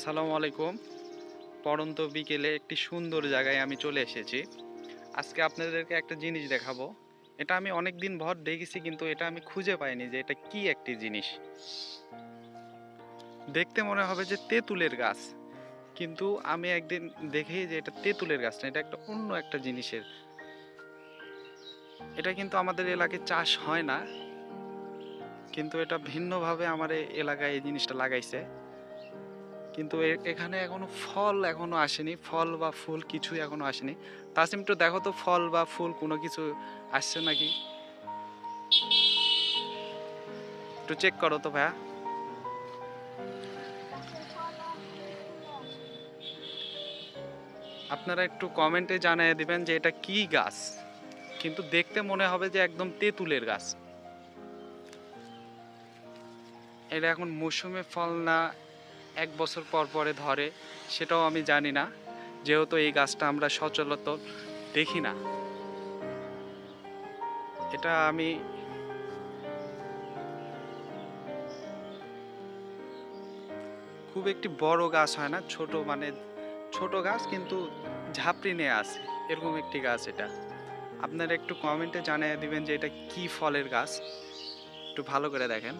আসসালামু আলাইকুম। পড়ন্ত বিকেলে একটি সুন্দর জায়গায় আমি চলে এসেছি। আজকে আপনাদেরকে একটা জিনিস দেখাবো। এটা আমি অনেকদিন ভর দেখেছি, কিন্তু এটা আমি খুঁজে পাইনি যে এটা কি একটি জিনিস। দেখতে মনে হবে যে তেঁতুলের গাছ, কিন্তু আমি একদিন দেখি যে এটা তেঁতুলের গাছ না, এটা একটা অন্য একটা জিনিসের। এটা কিন্তু আমাদের এলাকায় চাষ হয় না, কিন্তু এটা ভিন্নভাবে আমার এই এলাকায় এই জিনিসটা লাগাইছে। কিন্তু এখানে এখনো ফল এখনো আসেনি, ফল বা ফুল কিছুই এখনো আসেনি। তাসিম, একটু দেখো তো ফল বা ফুল কোনো কিছু আসছে নাকি, একটু চেক করো তো ভাইয়া। আপনারা একটু কমেন্টে জানিয়ে দিবেন যে এটা কি গাছ, কিন্তু দেখতে মনে হবে যে একদম তেঁতুলের গাছ। এটা এখন মৌসুমে ফল না এক বছর পর পরে ধরে সেটাও আমি জানি না, যেহেতু এই গাছটা আমরা সচরাচর দেখি না। এটা আমি খুব একটি বড় গাছ হয় না, ছোট মানে ছোট গাছ কিন্তু ঝাপড়ি নিয়ে আছে, এরকম একটি গাছ এটা। আপনারা একটু কমেন্টে জানিয়ে দিবেন যে এটা কি ফলের গাছ, একটু ভালো করে দেখেন।